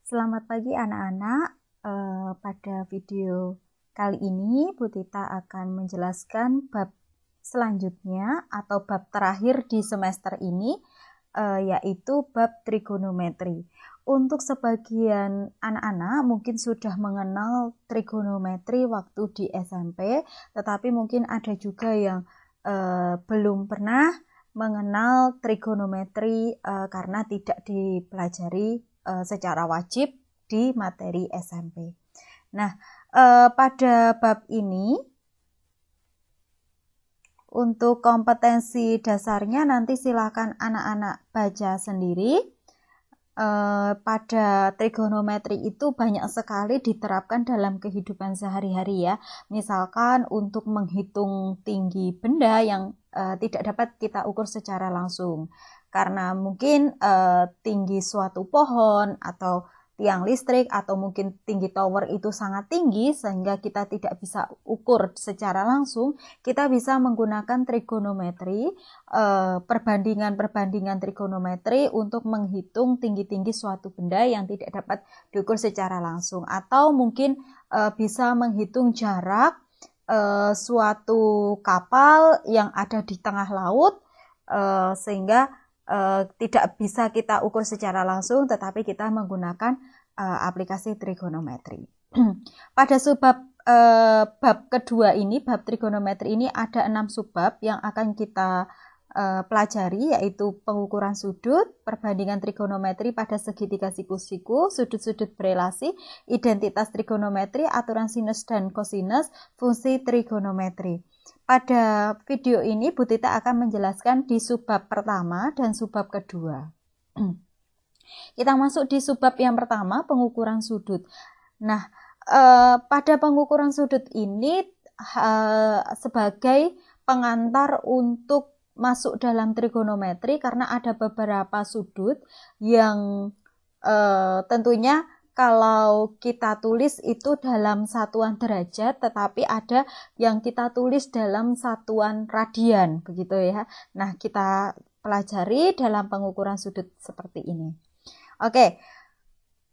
Selamat pagi anak-anak. Pada video kali ini Bu Tita akan menjelaskan bab selanjutnya atau bab terakhir di semester ini, yaitu bab trigonometri. Untuk sebagian anak-anak mungkin sudah mengenal trigonometri waktu di SMP, tetapi mungkin ada juga yang belum pernah mengenal trigonometri karena tidak dipelajari secara wajib di materi SMP. Nah, pada bab ini untuk kompetensi dasarnya nanti silakan anak-anak baca sendiri. Pada trigonometri itu banyak sekali diterapkan dalam kehidupan sehari-hari ya. Misalkan untuk menghitung tinggi benda yang tidak dapat kita ukur secara langsung. Karena mungkin tinggi suatu pohon atau tiang listrik atau mungkin tinggi tower itu sangat tinggi sehingga kita tidak bisa ukur secara langsung, kita bisa menggunakan trigonometri, perbandingan trigonometri untuk menghitung tinggi-tinggi suatu benda yang tidak dapat diukur secara langsung, atau mungkin bisa menghitung jarak suatu kapal yang ada di tengah laut sehingga tidak bisa kita ukur secara langsung, tetapi kita menggunakan aplikasi trigonometri. Pada bab kedua ini, bab trigonometri ini ada 6 subbab yang akan kita pelajari, yaitu pengukuran sudut, perbandingan trigonometri pada segitiga siku-siku, sudut-sudut berelasi, identitas trigonometri, aturan sinus dan kosinus, fungsi trigonometri. Pada video ini Bu Tita akan menjelaskan di subbab pertama dan subbab kedua. Kita masuk di subbab yang pertama, pengukuran sudut. Nah, pada pengukuran sudut ini sebagai pengantar untuk masuk dalam trigonometri, karena ada beberapa sudut yang tentunya kalau kita tulis itu dalam satuan derajat, tetapi ada yang kita tulis dalam satuan radian, begitu ya. Nah, kita pelajari dalam pengukuran sudut seperti ini. Oke,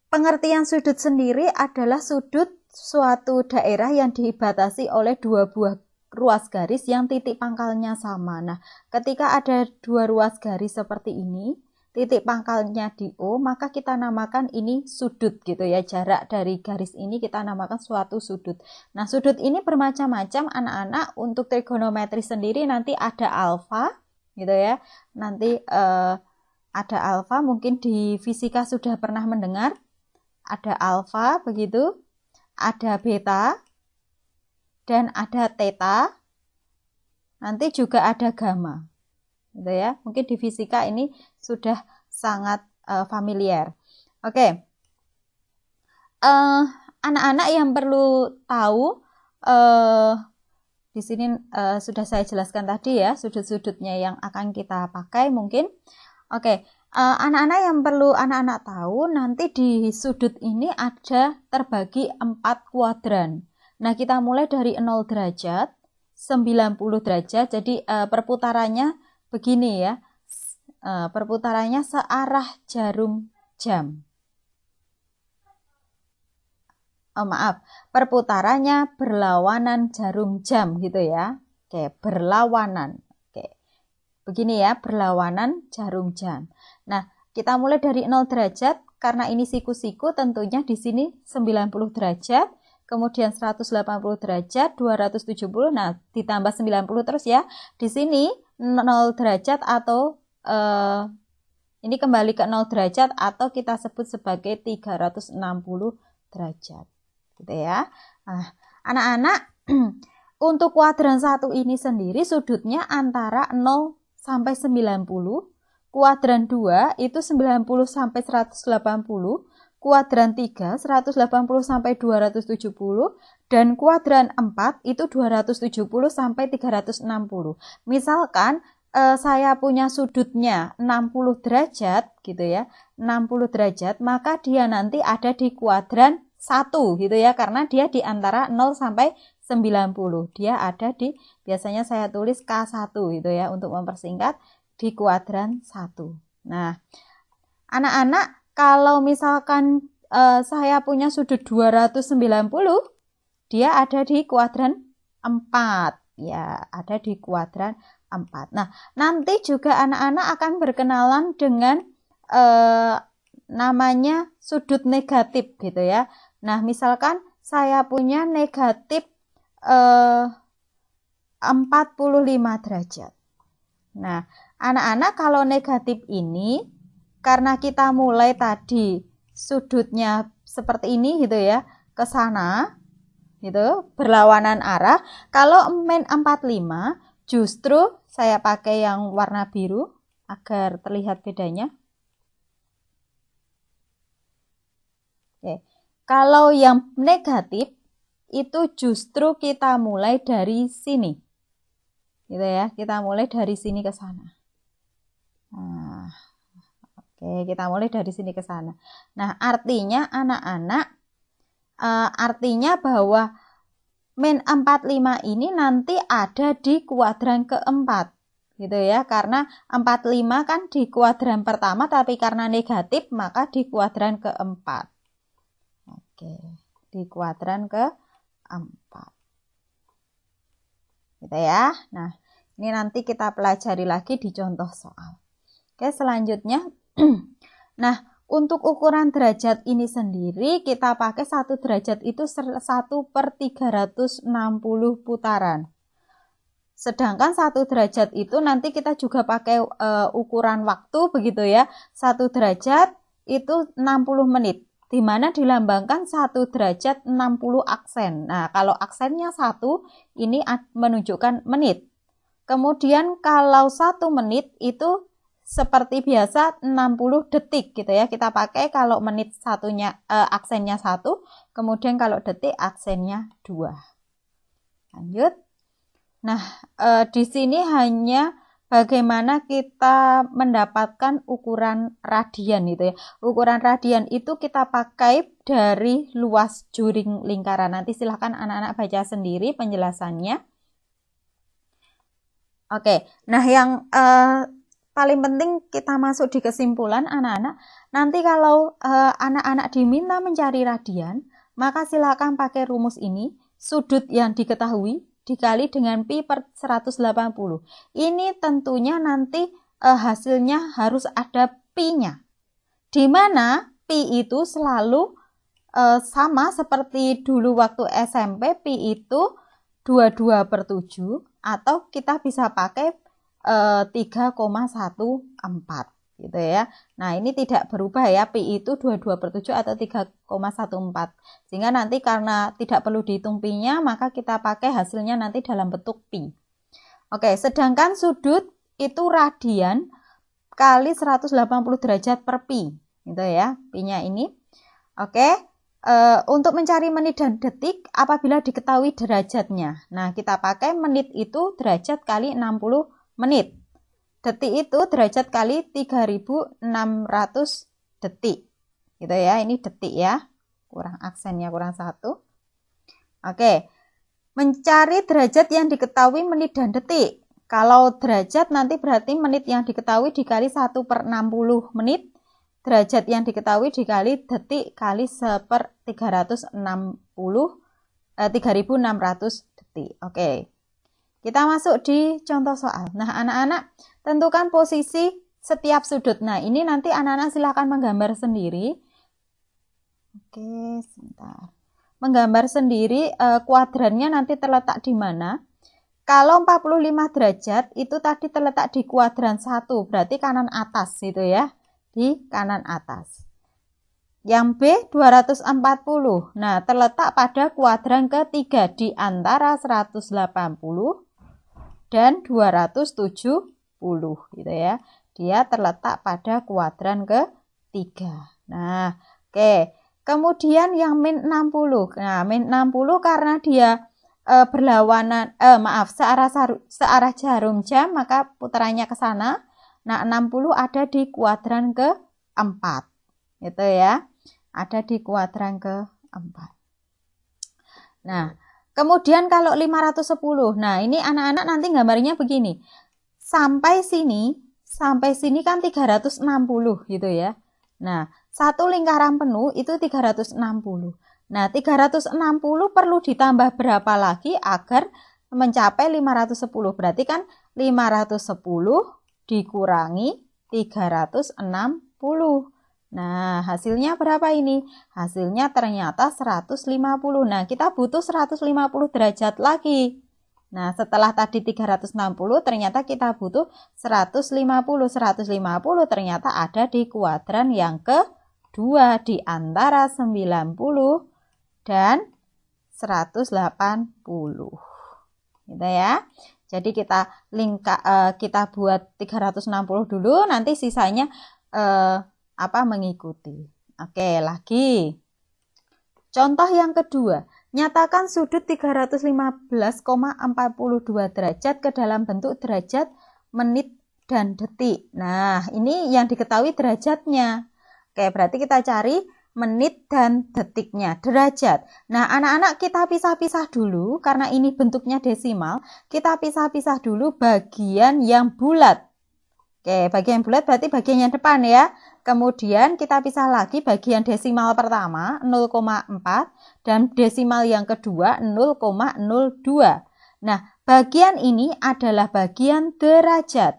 pengertian sudut sendiri adalah sudut suatu daerah yang dibatasi oleh dua buah ruas garis yang titik pangkalnya sama. Nah, ketika ada dua ruas garis seperti ini, titik pangkalnya di O, maka kita namakan ini sudut gitu ya. Jarak dari garis ini kita namakan suatu sudut. Nah, sudut ini bermacam-macam anak-anak. Untuk trigonometri sendiri nanti ada alfa gitu ya. Nanti ada alfa, mungkin di fisika sudah pernah mendengar. Ada alfa begitu, ada beta, dan ada theta. Nanti juga ada gamma. Gitu ya. Mungkin di fisika ini sudah sangat familiar. Oke. Anak-anak yang perlu tahu, di sini sudah saya jelaskan tadi ya, sudut-sudutnya yang akan kita pakai mungkin. Oke. Anak-anak yang perlu anak-anak tahu, nanti di sudut ini ada terbagi 4 kuadran. Nah, kita mulai dari 0 derajat, 90 derajat, jadi perputarannya begini ya, perputarannya searah jarum jam. Perputarannya berlawanan jarum jam gitu ya. Oke, berlawanan. Oke, begini ya, berlawanan jarum jam. Nah, kita mulai dari 0 derajat, karena ini siku-siku, tentunya di sini 90 derajat, kemudian 180 derajat, 270, nah ditambah 90 terus ya. Di sini 0 derajat atau ini kembali ke 0 derajat atau kita sebut sebagai 360 derajat. Gitu ya. Nah, anak-anak untuk kuadran 1 ini sendiri sudutnya antara 0 sampai 90. Kuadran 2 itu 90 sampai 180. Kuadran 3 180 sampai 270, dan kuadran 4 itu 270 sampai 360. Misalkan saya punya sudutnya 60 derajat gitu ya, 60 derajat, maka dia nanti ada di kuadran 1 gitu ya, karena dia di antara 0 sampai 90. Dia ada di, biasanya saya tulis K1 gitu ya untuk mempersingkat, di kuadran 1. Nah, anak-anak kalau misalkan saya punya sudut 290, dia ada di kuadran 4. Ya, ada di kuadran 4. Nah, nanti juga anak-anak akan berkenalan dengan namanya sudut negatif gitu ya. Nah, misalkan saya punya negatif 45 derajat. Nah, anak-anak kalau negatif ini, karena kita mulai tadi sudutnya seperti ini gitu ya, ke sana gitu, berlawanan arah. Kalau min 45, justru saya pakai yang warna biru agar terlihat bedanya. Oke. Kalau yang negatif itu justru kita mulai dari sini. Gitu ya, kita mulai dari sini ke sana. Nah, oke, kita mulai dari sini ke sana. Nah, artinya anak-anak, artinya bahwa min 45 ini nanti ada di kuadran keempat. Gitu ya, karena 45 kan di kuadran pertama, tapi karena negatif maka di kuadran keempat. Oke, di kuadran keempat. Gitu ya. Nah, ini nanti kita pelajari lagi di contoh soal. Oke, selanjutnya. Nah, untuk ukuran derajat ini sendiri kita pakai 1 derajat itu 1/360 putaran. Sedangkan 1 derajat itu nanti kita juga pakai ukuran waktu begitu ya. 1 derajat itu 60 menit. Di mana dilambangkan 1 derajat 60 aksen. Nah, kalau aksennya 1, ini menunjukkan menit. Kemudian kalau 1 menit itu seperti biasa 60 detik gitu ya. Kita pakai kalau menit satunya aksennya 1, kemudian kalau detik aksennya 2. Lanjut. Nah, di sini hanya bagaimana kita mendapatkan ukuran radian gitu ya. Ukuran radian itu kita pakai dari luas juring lingkaran. Nanti silahkan anak-anak baca sendiri penjelasannya. Oke, nah yang paling penting kita masuk di kesimpulan anak-anak. Nanti kalau anak-anak diminta mencari radian, maka silakan pakai rumus ini. Sudut yang diketahui dikali dengan pi per 180. Ini tentunya nanti hasilnya harus ada pi-nya. Di mana pi itu selalu sama seperti dulu waktu SMP, pi itu 22/7 atau kita bisa pakai 3,14 gitu ya. Nah, ini tidak berubah ya, pi itu 22/7 atau 3,14. Sehingga nanti karena tidak perlu dihitung pi-nya, maka kita pakai hasilnya nanti dalam bentuk pi. Oke, sedangkan sudut itu radian kali 180 derajat per pi. Gitu ya, pi-nya ini. Oke, untuk mencari menit dan detik apabila diketahui derajatnya. Nah, kita pakai menit itu derajat kali 60 menit. Detik itu derajat kali 3600 detik. Gitu ya, ini detik ya. Kurang aksennya, kurang 1. Oke. Mencari derajat yang diketahui menit dan detik. Kalau derajat nanti berarti menit yang diketahui dikali 1/60 menit. Derajat yang diketahui dikali detik kali 1/360 3600 detik. Oke. Kita masuk di contoh soal. Nah, anak-anak tentukan posisi setiap sudut. Nah, ini nanti anak-anak silakan menggambar sendiri. Oke, sebentar. Menggambar sendiri kuadrannya nanti terletak di mana. Kalau 45 derajat itu tadi terletak di kuadran 1, berarti kanan atas gitu ya. Di kanan atas. Yang B 240. Nah, terletak pada kuadran ketiga di antara 180 dan 270 gitu ya. Dia terletak pada kuadran ketiga. Nah, oke. Kemudian yang min 60. Nah, min 60 karena dia berlawanan searah jarum jam, maka putarannya ke sana. Nah, 60 ada di kuadran keempat. Gitu ya. Ada di kuadran keempat. Nah, kemudian kalau 510. Nah, ini anak-anak nanti gambarnya begini. Sampai sini kan 360 gitu ya. Nah, satu lingkaran penuh itu 360. Nah, 360 perlu ditambah berapa lagi agar mencapai 510? Berarti kan 510 dikurangi 360. Nah, hasilnya berapa ini? Hasilnya ternyata 150. Nah, kita butuh 150 derajat lagi. Nah, setelah tadi 360, ternyata kita butuh 150. 150 ternyata ada di kuadran yang kedua di antara 90 dan 180. Gitu ya. Jadi kita buat 360 dulu, nanti sisanya mengikuti. Oke, lagi. Contoh yang kedua, nyatakan sudut 315,42 derajat ke dalam bentuk derajat, menit, dan detik. Nah, ini yang diketahui derajatnya. Oke, berarti kita cari menit dan detiknya, derajat. Nah, anak-anak kita pisah-pisah dulu, karena ini bentuknya desimal, kita pisah-pisah dulu bagian yang bulat. Oke, bagian bulat berarti bagian yang depan ya. Kemudian kita pisah lagi bagian desimal pertama 0,4 dan desimal yang kedua 0,02. Nah, bagian ini adalah bagian derajat.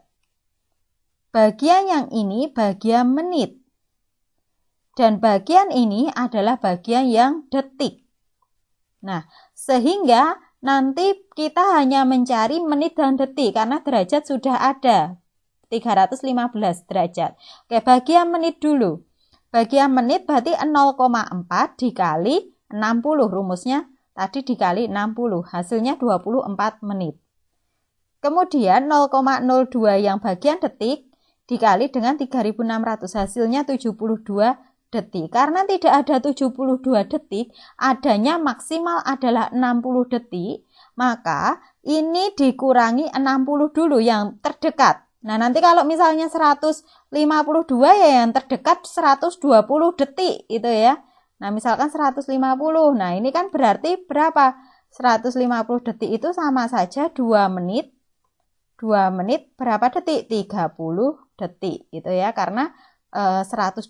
Bagian yang ini bagian menit. Dan bagian ini adalah bagian yang detik. Nah, sehingga nanti kita hanya mencari menit dan detik karena derajat sudah ada. 315 derajat. Oke, bagian menit dulu. Bagian menit berarti 0,4 dikali 60. Rumusnya tadi dikali 60. Hasilnya 24 menit. Kemudian 0,02 yang bagian detik dikali dengan 3600. Hasilnya 72 detik. Karena tidak ada 72 detik, adanya maksimal adalah 60 detik, maka ini dikurangi 60 dulu yang terdekat. Nah, nanti kalau misalnya 152 ya yang terdekat 120 detik itu ya. Nah, misalkan 150. Nah, ini kan berarti berapa? 150 detik itu sama saja 2 menit. 2 menit berapa detik? 30 detik gitu ya. Karena 120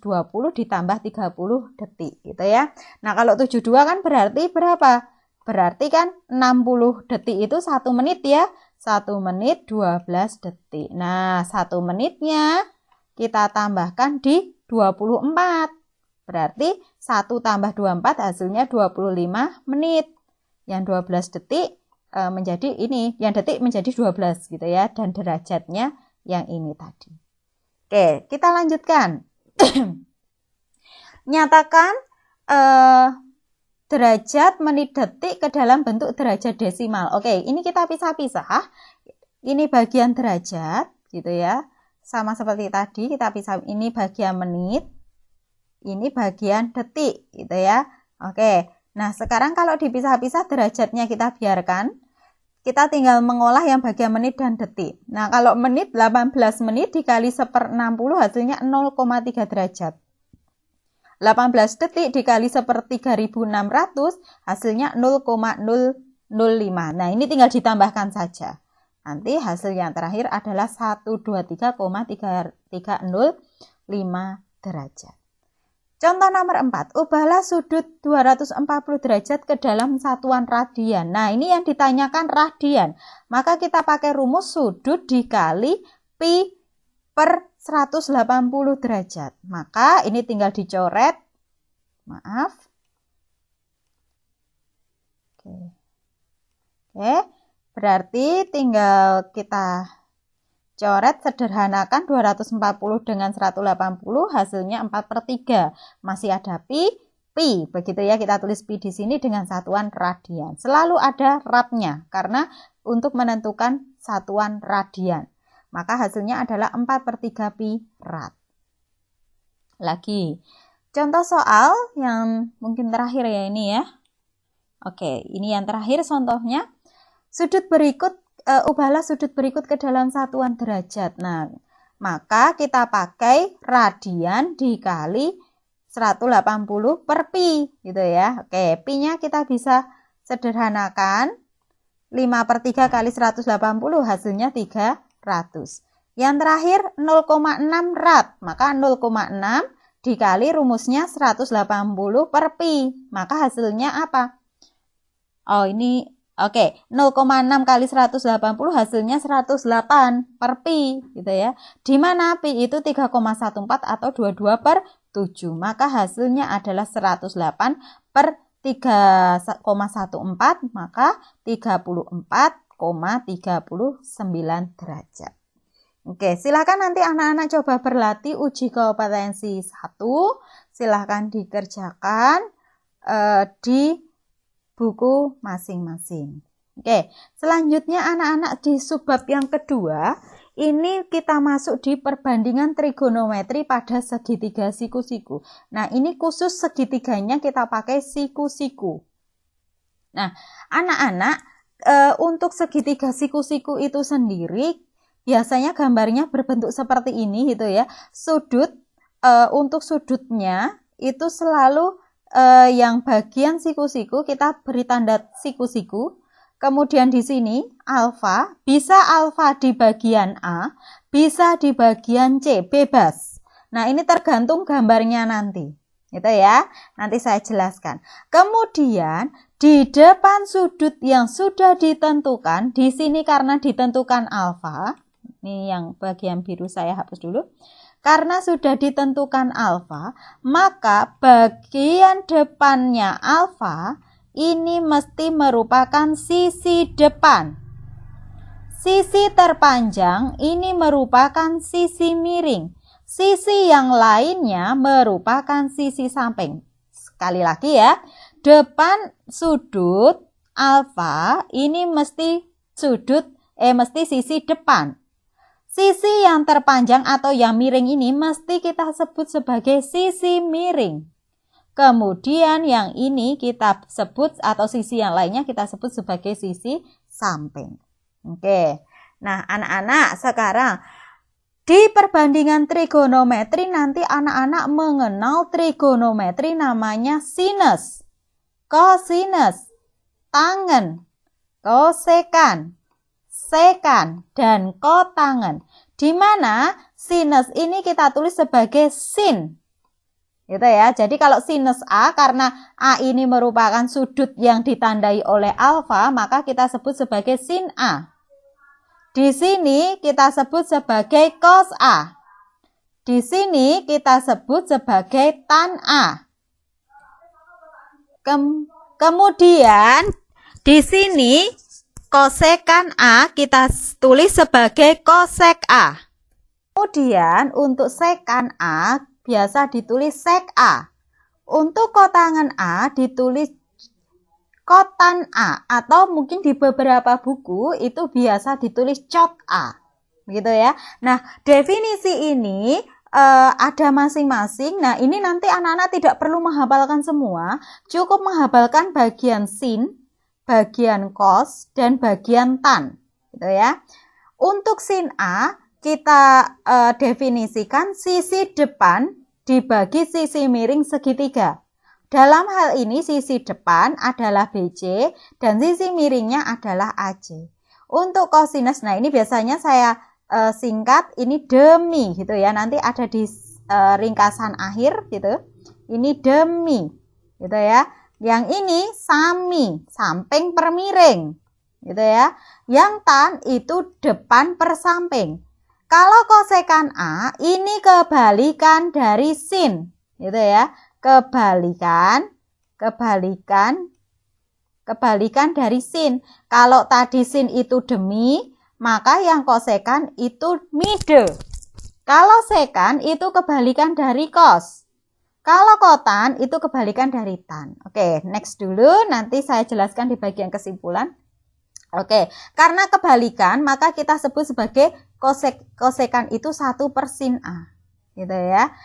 ditambah 30 detik gitu ya. Nah, kalau 72 kan berarti berapa? Berarti kan 60 detik itu 1 menit ya. 1 menit 12 detik. Nah, 1 menitnya kita tambahkan di 24. Berarti 1 tambah 24 hasilnya 25 menit. Yang 12 detik menjadi ini. Yang detik menjadi 12 gitu ya. Dan derajatnya yang ini tadi. Oke, kita lanjutkan. Nyatakan derajat, menit, detik ke dalam bentuk derajat desimal. Oke, ini kita pisah-pisah. Ini bagian derajat, gitu ya. Sama seperti tadi, kita pisah. Ini bagian menit, ini bagian detik, gitu ya. Oke, nah sekarang kalau dipisah-pisah derajatnya kita biarkan. Kita tinggal mengolah yang bagian menit dan detik. Nah, kalau menit 18 menit dikali 1/60 hasilnya 0,3 derajat. 18 detik dikali 1/3600 hasilnya 0,005. Nah, ini tinggal ditambahkan saja. Nanti hasil yang terakhir adalah 123,305 derajat. Contoh nomor 4, ubahlah sudut 240 derajat ke dalam satuan radian. Nah, ini yang ditanyakan radian. Maka kita pakai rumus sudut dikali pi per 180 derajat. Maka ini tinggal dicoret. Maaf. Oke. Berarti tinggal kita coret, sederhanakan 240 dengan 180 hasilnya 4/3. Masih ada pi. Begitu ya, kita tulis pi di sini dengan satuan radian. Selalu ada ratnya karena untuk menentukan satuan radian. Maka hasilnya adalah 4/3 pi rat. Lagi. Contoh soal yang mungkin terakhir ya ini ya. Oke, ini yang terakhir contohnya. Sudut berikut ubahlah sudut berikut ke dalam satuan derajat. Nah, maka kita pakai radian dikali 180 per pi, gitu ya. Oke, pi-nya kita bisa sederhanakan. 5/3 kali 180 hasilnya 300. Yang terakhir 0,6 rat. Maka 0,6 dikali rumusnya 180 per pi. Maka hasilnya apa? Oh, ini oke, 0,6 kali 180 hasilnya 108 per pi gitu ya. Di mana pi itu 3,14 atau 22 per 7. Maka hasilnya adalah 108 per 3,14, maka 34,39 derajat. Oke, silahkan nanti anak-anak coba berlatih uji kompetensi 1. Silahkan dikerjakan di buku masing-masing. Oke, selanjutnya anak-anak di subbab yang kedua, ini kita masuk di perbandingan trigonometri pada segitiga siku-siku. Nah, ini khusus segitiganya kita pakai siku-siku. Nah, anak-anak untuk segitiga siku-siku itu sendiri biasanya gambarnya berbentuk seperti ini gitu ya. Sudut untuk sudutnya itu selalu yang bagian siku-siku kita beri tanda siku-siku. Kemudian di sini alfa, bisa alfa di bagian A, bisa di bagian C, bebas. Nah, ini tergantung gambarnya nanti. Gitu ya. Nanti saya jelaskan. Kemudian di depan sudut yang sudah ditentukan, di sini karena ditentukan alfa, ini yang bagian biru saya hapus dulu. Karena sudah ditentukan alfa, maka bagian depannya alfa ini mesti merupakan sisi depan. Sisi terpanjang ini merupakan sisi miring. Sisi yang lainnya merupakan sisi samping. Sekali lagi ya, depan sudut alfa ini mesti sisi depan. Sisi yang terpanjang atau yang miring ini mesti kita sebut sebagai sisi miring. Kemudian yang ini kita sebut atau sisi yang lainnya kita sebut sebagai sisi samping. Oke. Nah, anak-anak sekarang di perbandingan trigonometri nanti anak-anak mengenal trigonometri namanya sinus, kosinus, tangen, kosekan, sekan, dan kotangen. Di mana sinus ini kita tulis sebagai sin. Gitu ya. Jadi kalau sinus A, karena A ini merupakan sudut yang ditandai oleh alfa, maka kita sebut sebagai sin A. Di sini kita sebut sebagai cos A. Di sini kita sebut sebagai tan A. Kemudian di sini kosekan A kita tulis sebagai kosek A. Kemudian untuk sekan A biasa ditulis sek A. Untuk kotangan A ditulis kotan A, atau mungkin di beberapa buku itu biasa ditulis cot A. Begitu ya. Nah, definisi ini ada masing-masing. Nah, ini nanti anak-anak tidak perlu menghafalkan semua, cukup menghafalkan bagian sin, bagian cos, dan bagian tan. Gitu ya. Untuk sin A kita definisikan sisi depan dibagi sisi miring segitiga. Dalam hal ini sisi depan adalah BC dan sisi miringnya adalah AC. Untuk kosinus, nah ini biasanya saya singkat ini demi gitu ya. Nanti ada di ringkasan akhir gitu. Ini demi gitu ya. Yang ini sami, samping per miring gitu ya. Yang tan itu depan per samping. Kalau kosekan A ini kebalikan dari sin, gitu ya. Kebalikan dari sin. Kalau tadi sin itu demi, maka yang kosekan itu mide. Kalau sekan itu kebalikan dari kos. Kalau kotan itu kebalikan dari tan. Oke, next dulu, nanti saya jelaskan di bagian kesimpulan. Oke, karena kebalikan maka kita sebut sebagai kosekan itu 1 per sin A. Gitu ya.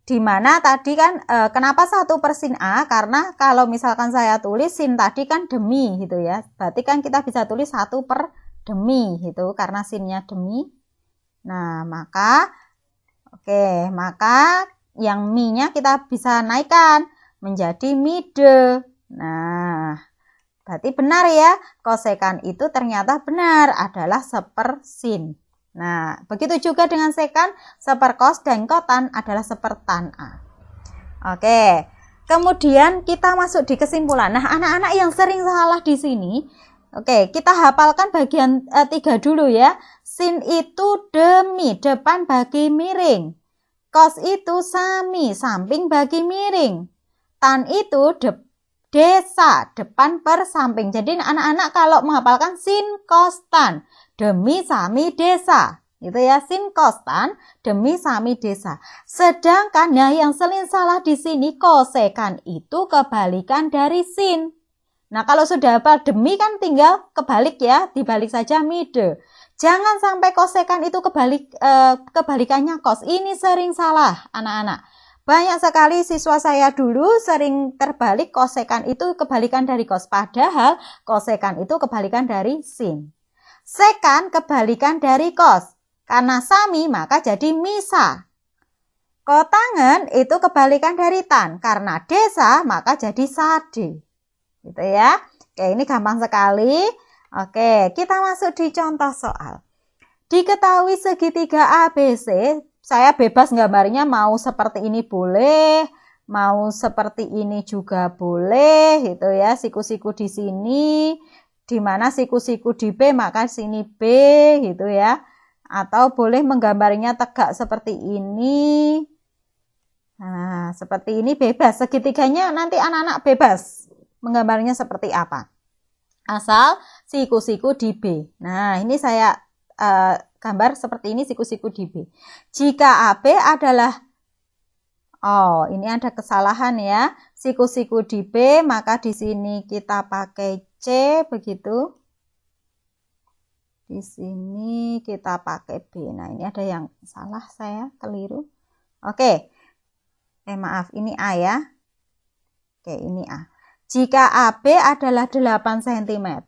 Dimana tadi kan kenapa 1 per sin A? Karena kalau misalkan saya tulis sin tadi kan demi gitu ya. Berarti kan kita bisa tulis 1 per demi gitu karena sinnya demi. Nah, maka yang mi-nya kita bisa naikkan menjadi mide. Nah, berarti benar ya, kosekan itu ternyata benar adalah 1 per sin. Nah, begitu juga dengan sekan, seperkos dan kotan adalah sepertan A. Oke, kemudian kita masuk di kesimpulan. Nah, anak-anak yang sering salah di sini, oke, kita hafalkan bagian 3 dulu ya. Sin itu demi, depan bagi miring. Kos itu sami, samping bagi miring. Tan itu desa, depan per samping. Jadi anak-anak kalau menghafalkan sin, kos, tan, demi, sami, desa. Gitu ya, sin, kos, tan, demi, sami, desa. Sedangkan yang sering salah di sini, kosekan itu kebalikan dari sin. Nah, kalau sudah hafal demi kan tinggal kebalik ya, dibalik saja mide. Jangan sampai kosekan itu kebalikannya kos. Ini sering salah anak-anak. Banyak sekali siswa saya dulu sering terbalik kosekan itu kebalikan dari kos. Padahal kosekan itu kebalikan dari sin. Sekan kebalikan dari kos. Karena sami maka jadi misa. Kotangan itu kebalikan dari tan. Karena desa maka jadi sade. Gitu ya. Oke, ini gampang sekali. Oke, kita masuk di contoh soal. Diketahui segitiga ABC, saya bebas gambarnya mau seperti ini boleh, mau seperti ini juga boleh, gitu ya. Siku-siku di sini, di mana siku-siku di B maka sini B, gitu ya. Atau boleh menggambarnya tegak seperti ini. Nah, seperti ini bebas. Segitiganya nanti anak-anak bebas menggambarnya seperti apa. Asal siku-siku di B. Nah, ini saya gambar seperti ini siku-siku di B. Jika AB adalah, ini ada kesalahan ya. Siku-siku di B, maka di sini kita pakai C, begitu. Di sini kita pakai B. Nah, ini ada yang salah saya, keliru. Oke. Maaf, ini A ya. Oke, ini A. Jika AB adalah 8 cm,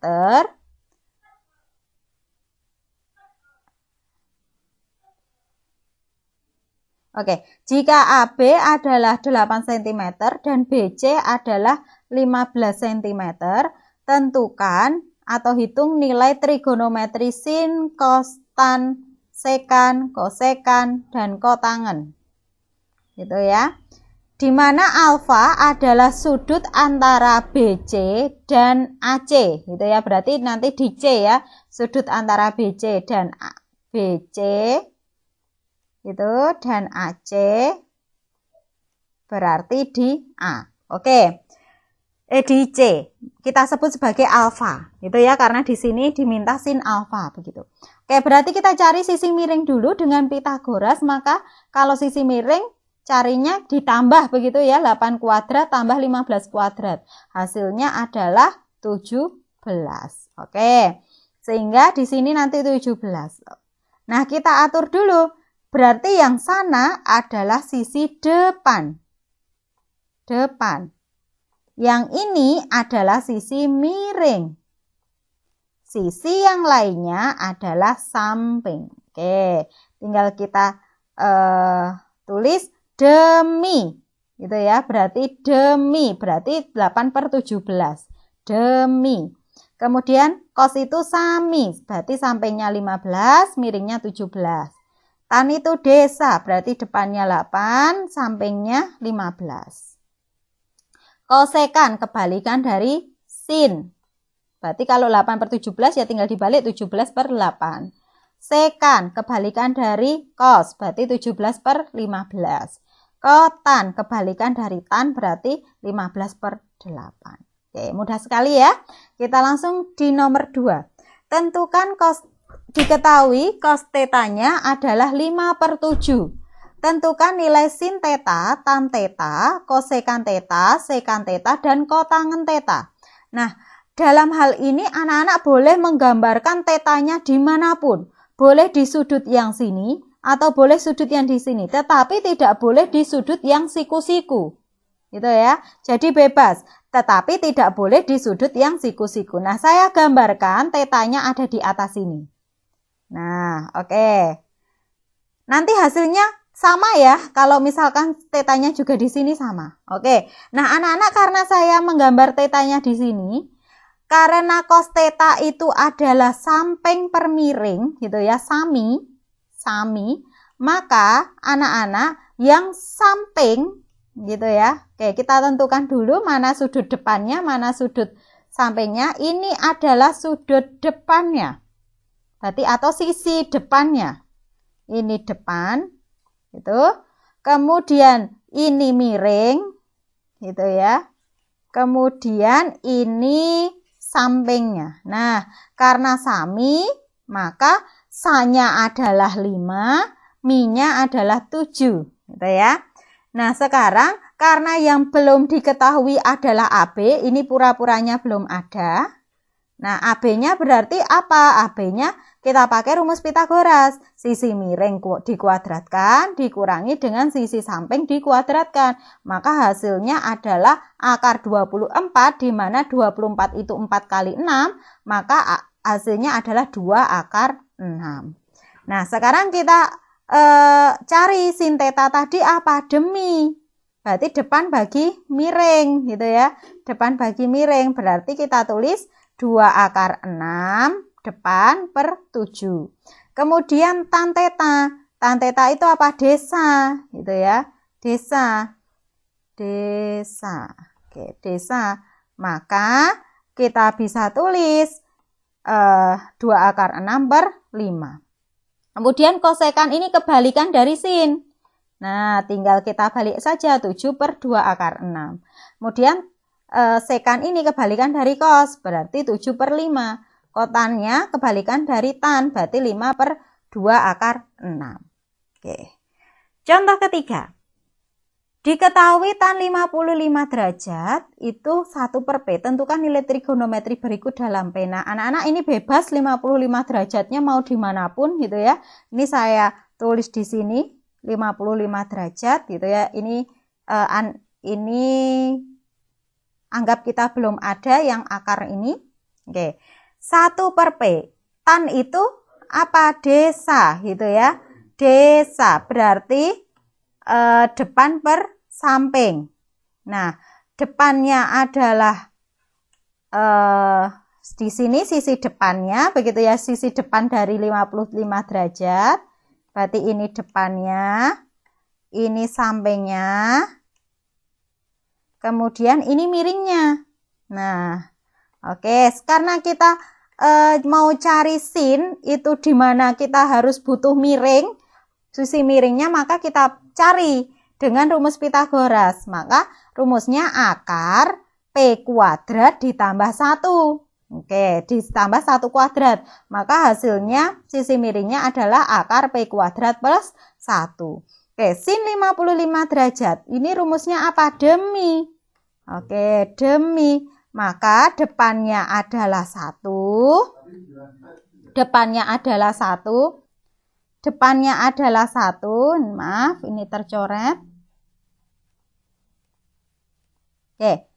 jika AB adalah 8 cm dan BC adalah 15 cm, tentukan atau hitung nilai trigonometri sin, kos, tan, sekan, kosekan, dan kotangen. Gitu ya. Di mana alfa adalah sudut antara BC dan AC. Gitu ya. Berarti nanti di C ya, sudut antara BC dan BC itu dan AC berarti di A. Oke. Di C kita sebut sebagai alfa, gitu ya, karena di sini diminta sin alfa begitu. Oke, berarti kita cari sisi miring dulu dengan Pitagoras, maka kalau sisi miring carinya ditambah begitu ya, 8 kuadrat tambah 15 kuadrat. Hasilnya adalah 17. Oke. Sehingga di sini nanti 17. Nah, kita atur dulu. Berarti yang sana adalah sisi depan. Depan. Yang ini adalah sisi miring. Sisi yang lainnya adalah samping. Oke, tinggal kita tulis demi. Gitu ya, berarti demi. Berarti 8/17. Demi. Kemudian kos itu sami. Berarti sampingnya 15, miringnya 17. Tan itu desa. Berarti depannya 8, sampingnya 15. Kosekan kebalikan dari sin. Berarti kalau 8/17 ya tinggal dibalik 17/8. Sekan kebalikan dari kos. Berarti 17/15. Kotan kebalikan dari tan berarti 15/8. Oke, mudah sekali ya. Kita langsung di nomor 2. Tentukan kos, diketahui kos tetanya adalah 5/7. Tentukan nilai sin teta, tan teta, kosekan teta, sekan teta, dan kotangen teta. Nah, dalam hal ini anak-anak boleh menggambarkan tetanya dimanapun. Boleh di sudut yang sini atau boleh sudut yang di sini. Tetapi tidak boleh di sudut yang siku-siku. Gitu ya. Jadi bebas. Tetapi tidak boleh di sudut yang siku-siku. Nah, saya gambarkan tetanya ada di atas sini. Nah, oke. Nanti hasilnya sama ya, kalau misalkan tetanya juga di sini sama. Oke. Nah, anak-anak karena saya menggambar tetanya di sini, karena cos teta itu adalah samping per miring, gitu ya, sami. sami, maka anak-anak yang samping gitu ya. Oke, kita tentukan dulu mana sudut depannya, mana sudut sampingnya. Ini adalah sudut depannya. Berarti atau sisi depannya. Ini depan gitu. Kemudian ini miring gitu ya. Kemudian ini sampingnya. Nah, karena sami, maka sa-nya adalah 5, mi-nya adalah 7 gitu ya. Nah, sekarang karena yang belum diketahui adalah AB, ini pura-puranya belum ada. Nah, AB-nya berarti apa? AB-nya kita pakai rumus Pitagoras. Sisi miring dikuadratkan, dikurangi dengan sisi samping dikuadratkan. Maka hasilnya adalah akar 24, di mana 24 itu 4 kali 6, maka hasilnya adalah 2 akar 6. Nah, sekarang kita cari sin theta tadi apa? Demi. Berarti depan bagi miring gitu ya. Depan bagi miring berarti kita tulis 2 akar 6 depan per 7. Kemudian tan theta. Tan theta itu apa? Desa gitu ya. Desa. Oke, desa. Maka kita bisa tulis 2 akar 6 per 5. Kemudian kosekan ini kebalikan dari sin. Nah, tinggal kita balik saja 7 per 2 akar 6. Kemudian sekan ini kebalikan dari kos, berarti 7 per 5. Kotannya kebalikan dari tan, berarti 5 per 2 akar 6. Oke. Contoh ketiga. Diketahui tan 55 derajat itu 1 per P. Tentukan nilai trigonometri berikut dalam P. Nah, anak-anak ini bebas 55 derajatnya mau dimanapun gitu ya. Ini saya tulis di sini 55 derajat gitu ya. Ini anggap kita belum ada yang akar ini. Oke. 1 per P. Tan itu apa? Desa gitu ya. Desa berarti depan per samping. Nah, depannya adalah di sini sisi depannya, begitu ya, sisi depan dari 55 derajat. Berarti ini depannya, ini sampingnya, kemudian ini miringnya. Nah, oke, karena kita mau cari sin, itu dimana kita harus butuh miring, sisi miringnya, maka kita cari dengan rumus Pitagoras. Maka rumusnya akar P kuadrat ditambah 1. Oke, ditambah 1 kuadrat. Maka hasilnya sisi miringnya adalah akar P kuadrat plus 1. Oke, sin 55 derajat. Ini rumusnya apa? Demi. Oke, demi. Maka depannya adalah 1. Depannya adalah 1. Depannya adalah 1, maaf ini tercoret. Oke,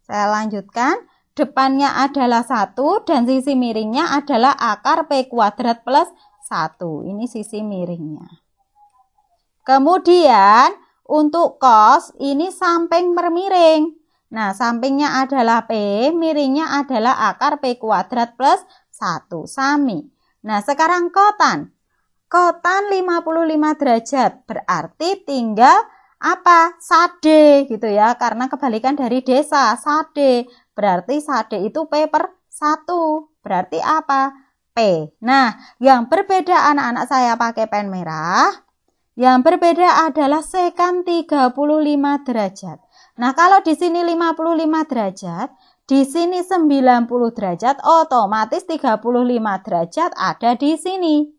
saya lanjutkan. Depannya adalah 1 dan sisi miringnya adalah akar P kuadrat plus 1. Ini sisi miringnya. Kemudian untuk cos ini samping per miring. Nah, sampingnya adalah P, miringnya adalah akar P kuadrat plus 1. Sami. Nah, sekarang kotan. Kotan 55 derajat. Berarti tinggal apa? Sade gitu ya. Karena kebalikan dari desa. Sade. Berarti sade itu P per 1. Berarti apa? P. Nah, yang berbeda anak-anak saya pakai pen merah. Yang berbeda adalah sekan 35 derajat. Nah, kalau di sini 55 derajat, di sini 90 derajat, otomatis 35 derajat ada di sini.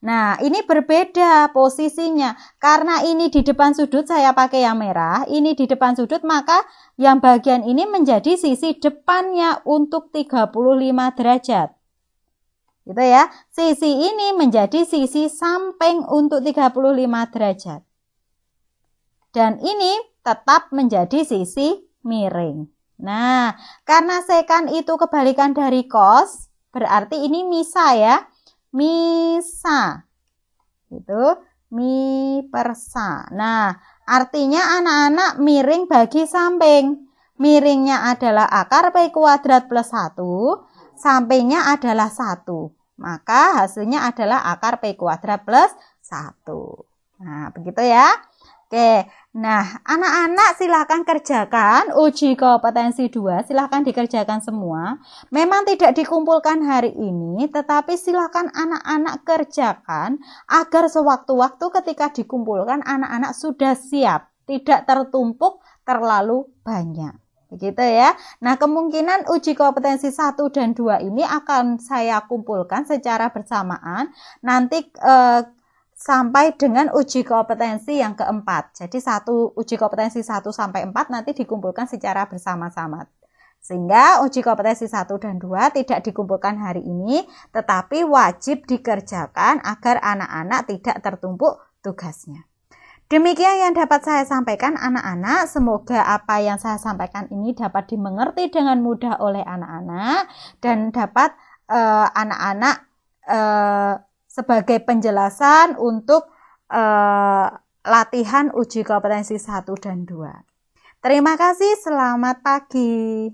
Nah, ini berbeda posisinya. Karena ini di depan sudut saya pakai yang merah, ini di depan sudut, maka yang bagian ini menjadi sisi depannya untuk 35 derajat. Gitu ya. Sisi ini menjadi sisi samping untuk 35 derajat. Dan ini tetap menjadi sisi miring. Nah, karena sekan itu kebalikan dari cos, berarti ini misa ya. Misa. Gitu, mi per sa. Nah, artinya anak-anak miring bagi samping. Miringnya adalah akar P kuadrat plus 1, sampingnya adalah 1. Maka hasilnya adalah akar P kuadrat plus 1. Nah, begitu ya. Oke, nah anak-anak silahkan kerjakan uji kompetensi 2, silahkan dikerjakan semua. Memang tidak dikumpulkan hari ini, tetapi silahkan anak-anak kerjakan agar sewaktu-waktu ketika dikumpulkan anak-anak sudah siap, tidak tertumpuk terlalu banyak. Begitu ya. Nah, kemungkinan uji kompetensi 1 dan 2 ini akan saya kumpulkan secara bersamaan. Nanti sampai dengan uji kompetensi yang keempat. Jadi uji kompetensi 1 sampai 4 nanti dikumpulkan secara bersama-sama. Sehingga uji kompetensi 1 dan 2 tidak dikumpulkan hari ini, tetapi wajib dikerjakan agar anak-anak tidak tertumpuk tugasnya. Demikian yang dapat saya sampaikan anak-anak. Semoga apa yang saya sampaikan ini dapat dimengerti dengan mudah oleh anak-anak dan dapat anak-anak sebagai penjelasan untuk latihan uji kompetensi 1 dan 2. Terima kasih, selamat pagi.